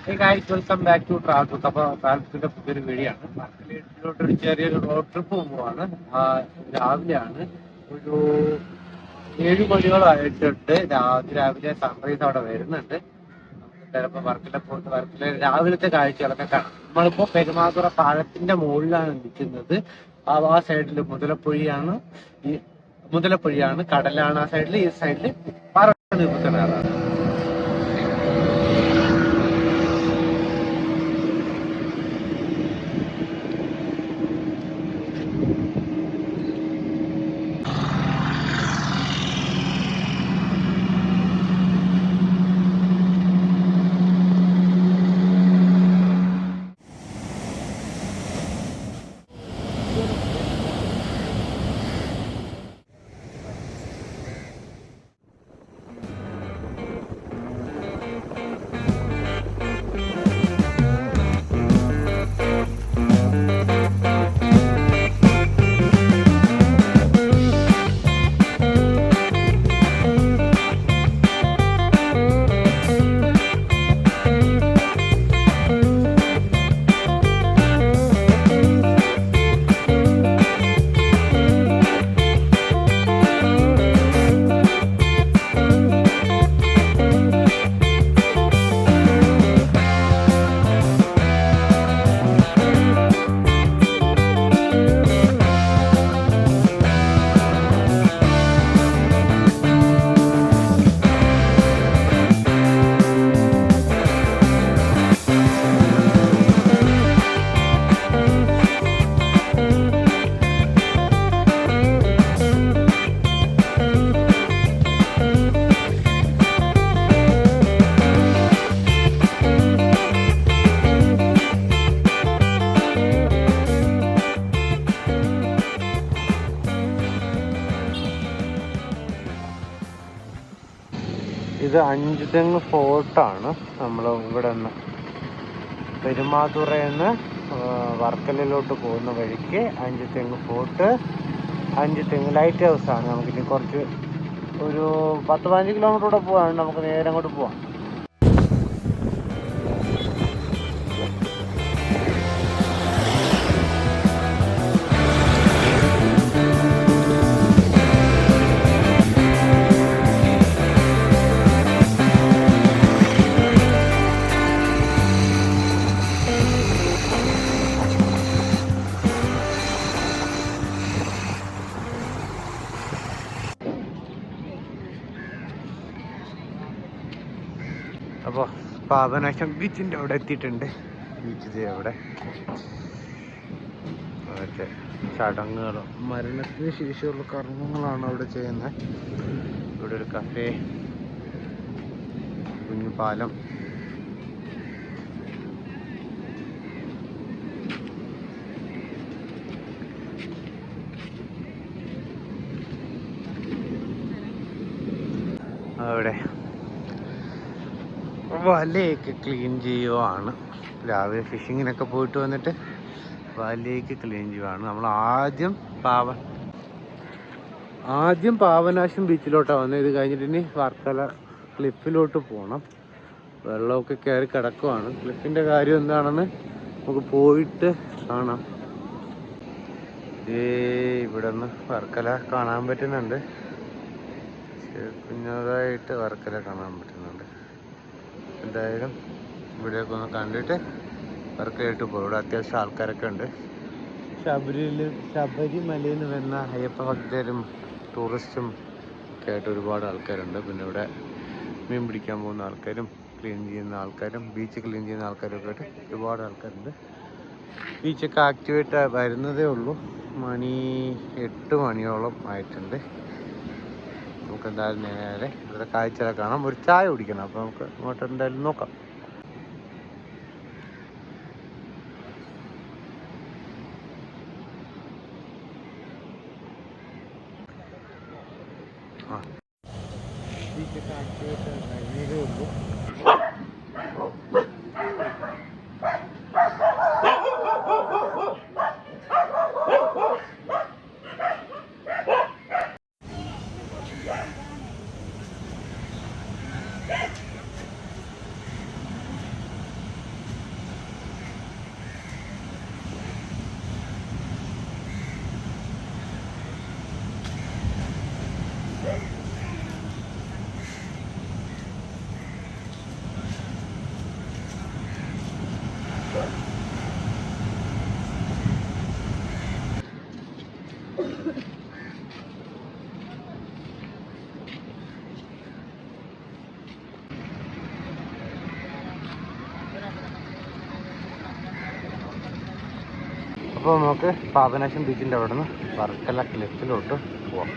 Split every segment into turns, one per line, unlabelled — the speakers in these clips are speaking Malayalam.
Hey guys, welcome back to Travel. അപ്പോൾ ട്രാവൽസിന്റെ പുതിയൊരു വീഡിയോ ആണ്. മാർക്കറ്റിലോട്ടൊരു ചെറിയൊരു റോഡ് ട്രിപ്പ് പോവാണ്. രാവിലെയാണ്, ഒരു 7 മണിയോളായിട്ടുണ്ട്. രാവിലെ സൺറൈസ് അവിടെ വരുന്നുണ്ട്. നമുക്ക് ചിലപ്പോൾ വർക്കിലെ രാവിലത്തെ കാഴ്ചകളൊക്കെ കാണാം. നമ്മളിപ്പോ പെരുമാതുറ പാലത്തിന്റെ മുകളിലാണ് നിൽക്കുന്നത്. ആ സൈഡിൽ മുതലപ്പൊഴിയാണ്, കടലാണ്. ആ സൈഡിൽ, ഈ സൈഡിൽ പാറ നിർമ്മിക്കുന്നതാണ്. ഇത് അഞ്ചുതെങ്ങ് ഫോർട്ടാണ്. നമ്മൾ ഇവിടെ നിന്ന് പെരുമാതുറയിൽ വർക്കലയിലോട്ട് പോകുന്ന വഴിക്ക് അഞ്ചുതെങ്ങ് ഫോർട്ട്, അഞ്ചുതെങ്ങ് ലൈറ്റ് ഹൗസാണ്. നമുക്കിനി കുറച്ച് ഒരു 10-15 കിലോമീറ്റർ കൂടെ പോകാൻ, നമുക്ക് നേരെ അങ്ങോട്ട് പോവാം. അപ്പോൾ പാപനാശം ബീച്ചിൻ്റെ അവിടെ എത്തിയിട്ടുണ്ട്. ബീച്ച് അവിടെ മറ്റേ ചടങ്ങുകളും മരണത്തിന് ശേഷമുള്ള കർമ്മങ്ങളാണ് അവിടെ ചെയ്യുന്നത്. ഇവിടെ ഒരു കഫേ, കുഞ്ഞു പാലം, അവിടെ വലയൊക്കെ ക്ലീൻ ചെയ്യുവാണ്. രാവിലെ ഫിഷിങ്ങിനൊക്കെ പോയിട്ട് വന്നിട്ട് വലയൊക്കെ ക്ലീൻ ചെയ്യുവാണ്. നമ്മൾ ആദ്യം പാപനാശം ബീച്ചിലോട്ടാണ് വന്നത്. ഇത് കഴിഞ്ഞിട്ട് ഇനി വർക്കല ക്ലിഫിലോട്ട് പോകണം. വെള്ളമൊക്കെ കയറി കിടക്കുവാണ്. ക്ലിഫിൻ്റെ കാര്യം എന്താണെന്ന് നമുക്ക് പോയിട്ട് കാണാം. ഇവിടെ നിന്ന് വർക്കല കാണാൻ പറ്റുന്നുണ്ട്. കുഞ്ഞതായിട്ട് വർക്കല കാണാൻ പറ്റുന്നുണ്ട്. എന്തായാലും ഇവിടെയൊക്കെ ഒന്ന് കണ്ടിട്ട് വർക്കലയിട്ട് പോകും. ഇവിടെ അത്യാവശ്യം ആൾക്കാരൊക്കെ ഉണ്ട്. ശബരിമലയിൽ നിന്ന് വരുന്ന അയ്യപ്പ ഭക്തരും ടൂറിസ്റ്റും ഒക്കെ ആയിട്ട് ഒരുപാട് ആൾക്കാരുണ്ട്. പിന്നെ ഇവിടെ മീൻ പിടിക്കാൻ പോകുന്ന ആൾക്കാരും ക്ലീൻ ചെയ്യുന്ന ആൾക്കാരും ബീച്ച് ക്ലീൻ ചെയ്യുന്ന ആൾക്കാരും ഒക്കെ ആയിട്ട് ഒരുപാട് ആൾക്കാരുണ്ട്. ബീച്ചൊക്കെ ആക്ടിവേറ്റ് വരുന്നതേ ഉള്ളൂ. 8 മണിയോളം ആയിട്ടുണ്ട്. നമുക്ക് എന്തായാലും നേരെ ഇവിടെ കാഴ്ചകളെ കാണാം. ഒരു ചായ കുടിക്കണം. അപ്പോൾ നമുക്ക് അങ്ങോട്ട് എന്തായാലും നോക്കാം. ബീച്ചൊക്കെ ആക്ടിവേറ്റ് വരുന്നതേ ഉള്ളൂ. അപ്പോൾ നമുക്ക് പാപനാശം ബീച്ചിൻ്റെ അവിടെ നിന്ന് വർക്കല ക്ലിഫിലോട്ട് പോവാം.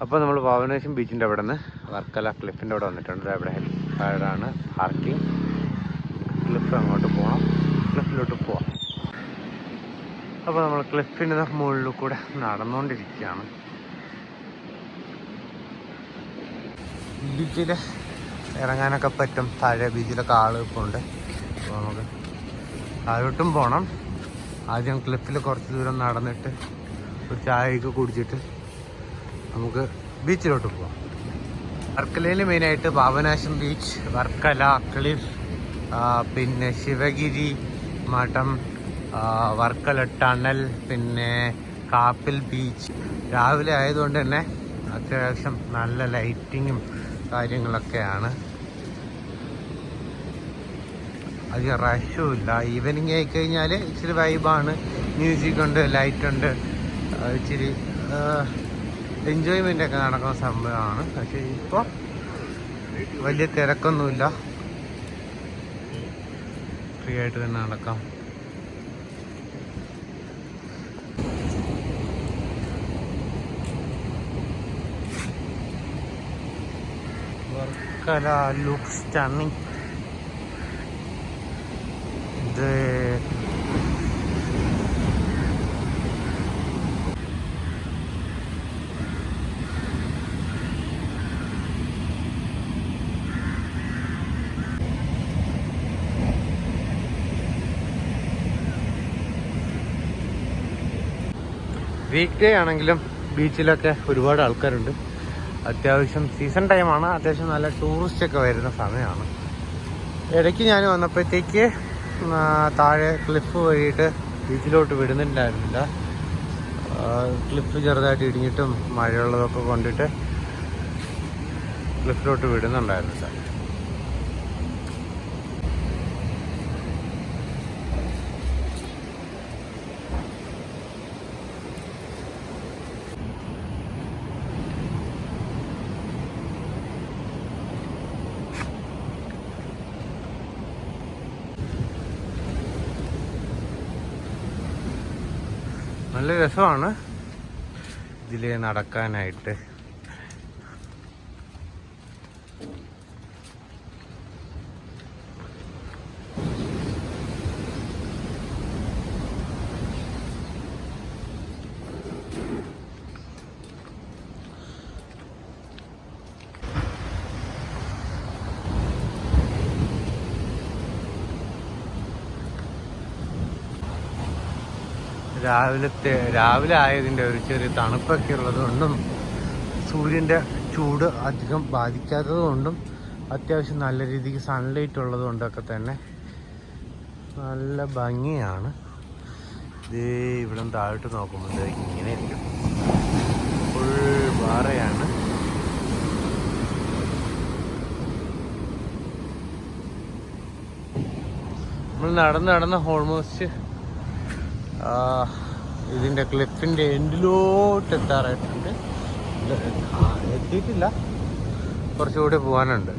അപ്പോൾ നമ്മൾ പാപനാശം ബീച്ചിൻ്റെ അവിടെ നിന്ന് വർക്കല ക്ലിഫിൻ്റെ അവിടെ വന്നിട്ടുണ്ട്. അവിടെ അവിടെയാണ് പാർക്കിംഗ്. ക്ലിഫ് അങ്ങോട്ട് പോകണം, ക്ലിഫിലോട്ട് പോവാം. അപ്പോൾ നമ്മൾ ക്ലിഫിൻ്റെ മുകളിൽ കൂടെ നടന്നുകൊണ്ടിരിക്കുകയാണ്. ബീച്ചിൽ ഇറങ്ങാനൊക്കെ പറ്റും. താഴെ ബീച്ചിലൊക്കെ ഇപ്പോൾ ഉണ്ട്. അപ്പോൾ നമുക്ക് താഴോട്ടും പോകണം. ആദ്യം ക്ലിഫിൽ കുറച്ച് ദൂരം നടന്നിട്ട് ഒരു ചായയൊക്കെ കുടിച്ചിട്ട് നമുക്ക് ബീച്ചിലോട്ട് പോവാം. വർക്കലയിൽ മെയിനായിട്ട് പാപനാശം ബീച്ച്, വർക്കല ക്ലിഫ്, പിന്നെ ശിവഗിരി മഠം, വർക്കല ടണൽ, പിന്നെ കാപ്പിൽ ബീച്ച്. രാവിലെ ആയതുകൊണ്ട് തന്നെ അത്യാവശ്യം നല്ല ലൈറ്റിങ്ങും കാര്യങ്ങളൊക്കെയാണ്. അധികം റഷും ഇല്ല. ഈവനിങ് ആയിക്കഴിഞ്ഞാൽ ഇച്ചിരി വൈബാണ്. മ്യൂസിക് ഉണ്ട്, ലൈറ്റ് ഉണ്ട്, ഇച്ചിരി എൻജോയ്മെൻ്റ് ഒക്കെ നടക്കുന്ന സംഭവമാണ്. പക്ഷേ ഇപ്പോൾ വലിയ തിരക്കൊന്നുമില്ല, ഫ്രീ ആയിട്ട് തന്നെ നടക്കാം. Varkala look stunning. ഇത് വീക്ക് ഡേ ആണെങ്കിലും ബീച്ചിലൊക്കെ ഒരുപാട് ആൾക്കാരുണ്ട്. അത്യാവശ്യം സീസൺ ടൈമാണ്. അത്യാവശ്യം നല്ല ടൂറിസ്റ്റൊക്കെ വരുന്ന സമയമാണ്. ഇടയ്ക്ക് ഞാൻ വന്നപ്പോഴത്തേക്ക് താഴെ ക്ലിഫ് വഴിയിട്ട് ബീച്ചിലോട്ട് വിടുന്നുണ്ടായിരുന്നില്ല. ക്ലിഫ് ചെറുതായിട്ട് ഇടിഞ്ഞിട്ടും മഴയുള്ളതൊക്കെ കൊണ്ടിട്ട് ക്ലിഫിലോട്ട് വിടുന്നുണ്ടായിരുന്നില്ല. നല്ല രസമാണ് ഇതിൽ നടക്കാനായിട്ട്. രാവിലെ ആയതിൻ്റെ ഒരു ചെറിയ തണുപ്പൊക്കെ ഉള്ളതുകൊണ്ടും സൂര്യൻ്റെ ചൂട് അധികം ബാധിക്കാത്തത് കൊണ്ടും അത്യാവശ്യം നല്ല രീതിക്ക് സൺലൈറ്റ് ഉള്ളത് കൊണ്ടൊക്കെ തന്നെ നല്ല ഭംഗിയാണ്. ഇത് ഇവിടെ താഴോട്ട് നോക്കുമ്പോഴത്തേക്ക് ഇങ്ങനെ ഇരിക്കും. ഫുൾ പാറയാണ്. നമ്മൾ നടന്ന് ഓൾമോസ്റ്റ് ഇതിൻ്റെ ക്ലിഫിൻ്റെ എൻഡിലോട്ട് എത്താറായിട്ടുണ്ട്. എത്തിയിട്ടില്ല, കുറച്ചുകൂടി പോകാനുണ്ട്.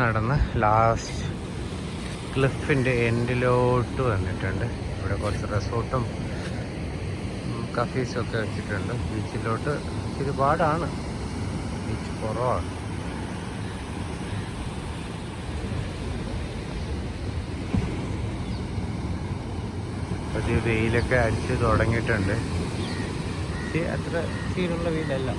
നടന്ന് ലാസ്റ്റ് ക്ലിഫിൻ്റെ എൻഡിലോട്ട് വന്നിട്ടുണ്ട്. ഇവിടെ കുറച്ച് റിസോർട്ടും കഫീസും ഒക്കെ വെച്ചിട്ടുണ്ട്. ബീച്ചിലോട്ട് ഇച്ചിരി പാടാണ്, ബീച്ച് കുറവാണ്. പക്ഷേ വെയിലൊക്കെ അടിച്ച് തുടങ്ങിയിട്ടുണ്ട്. അത്ര സീനുള്ള വെയിലല്ല.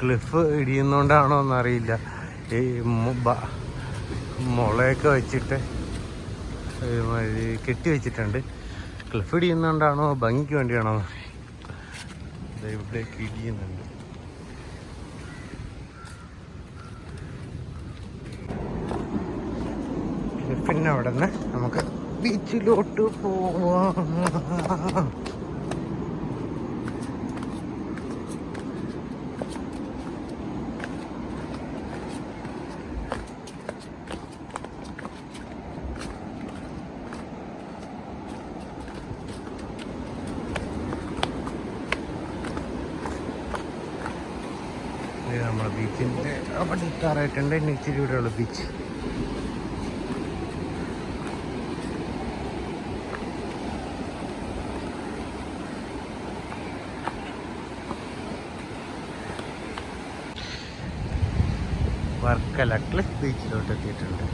ക്ലിഫ് ഇടിയുന്നോണ്ടാണോ എന്നറിയില്ല. ഈ മുളയൊക്കെ വെച്ചിട്ട് കെട്ടി വെച്ചിട്ടുണ്ട്. ക്ലിഫ് ഇടിയുന്നോണ്ടാണോ ഭംഗിക്ക് വേണ്ടിയാണോ ഇവിടേക്ക് ഇടിയുന്നുണ്ട്. ക്ലിഫിൻ്റെ അവിടെ നിന്ന് നമുക്ക് ബീച്ചിലോട്ട് പോവാം. നമ്മുടെ ബീച്ചിൻ്റെ അവിടെ എത്താറായിട്ടുണ്ട്. ഇനി ഇച്ചിരി ഇവിടെയുള്ള ബീച്ച്. വർക്കല ക്ലിഫ് ബീച്ചിലോട്ട് എത്തിയിട്ടുണ്ട്.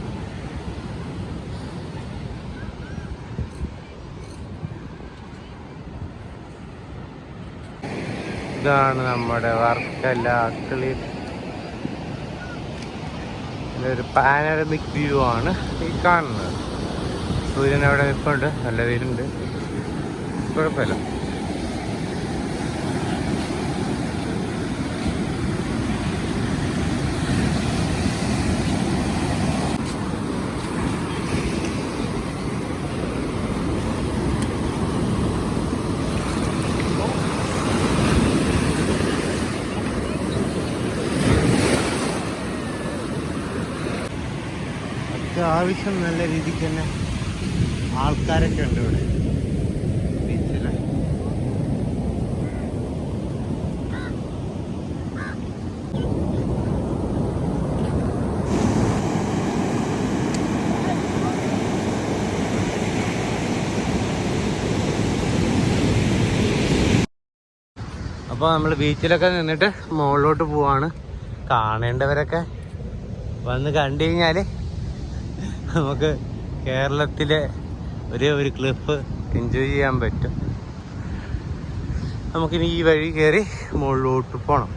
ഇതാണ് നമ്മുടെ വർക്കല ക്ലിഫ് ഒരു പാനോരമിക് വ്യൂ ആണ് ഈ കാണുന്നത്. സൂര്യൻ അവിടെ നിൽപ്പുണ്ട്, നല്ല വെയിലുണ്ട്, കുഴപ്പമില്ല. ആവശ്യം നല്ല രീതിക്ക് തന്നെ ആൾക്കാരൊക്കെ ഉണ്ട് ഇവിടെ ബീച്ചിൽ. അപ്പോൾ നമ്മൾ ബീച്ചിലൊക്കെ നിന്നിട്ട് മുകളിലോട്ട് പോവാണ്. കാണേണ്ടവരൊക്കെ വന്ന് കണ്ടു കഴിഞ്ഞാൽ നമുക്ക് കേരളത്തിലെ ഒരു ക്ലിഫ് എൻജോയ് ചെയ്യാൻ പറ്റും. നമുക്കിനി ഈ വഴി കയറി മുകളിലോട്ട് പോകണം.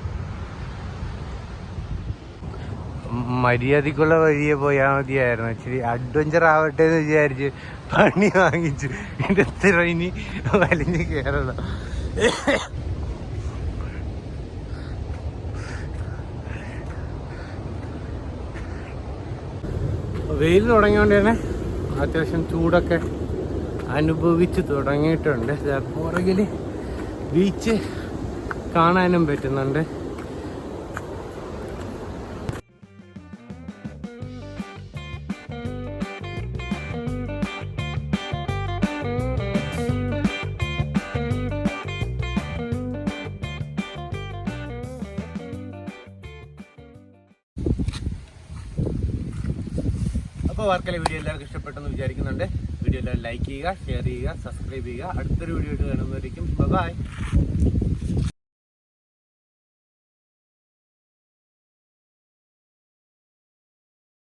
മര്യാദക്കുള്ള വഴിയെ പോയാൽ മതിയായിരുന്നു. ഇച്ചിരി അഡ്വഞ്ചർ ആവട്ടെ എന്ന് വിചാരിച്ച് പണി വാങ്ങിച്ചു. ഇതിൻ്റെ എത്ര ഇനി വലിഞ്ഞ് കയറണം. വെയിൽ തുടങ്ങിയോണ്ട് തന്നെ അത്യാവശ്യം ചൂടൊക്കെ അനുഭവിച്ച് തുടങ്ങിയിട്ടുണ്ട്. പുറകിൽ ബീച്ച് കാണാനും പറ്റുന്നുണ്ട്. അപ്പോൾ വർക്കല വീഡിയോ എല്ലാവർക്കും ഇഷ്ടപ്പെട്ടെന്ന് വിചാരിക്കുന്നുണ്ട്. വീഡിയോ എല്ലാവരും ലൈക്ക് ചെയ്യുക, ഷെയർ ചെയ്യുക, സബ്സ്ക്രൈബ് ചെയ്യുക. അടുത്തൊരു വീഡിയോ ആയിട്ട് കാണുന്നതായിരിക്കും. ബൈ.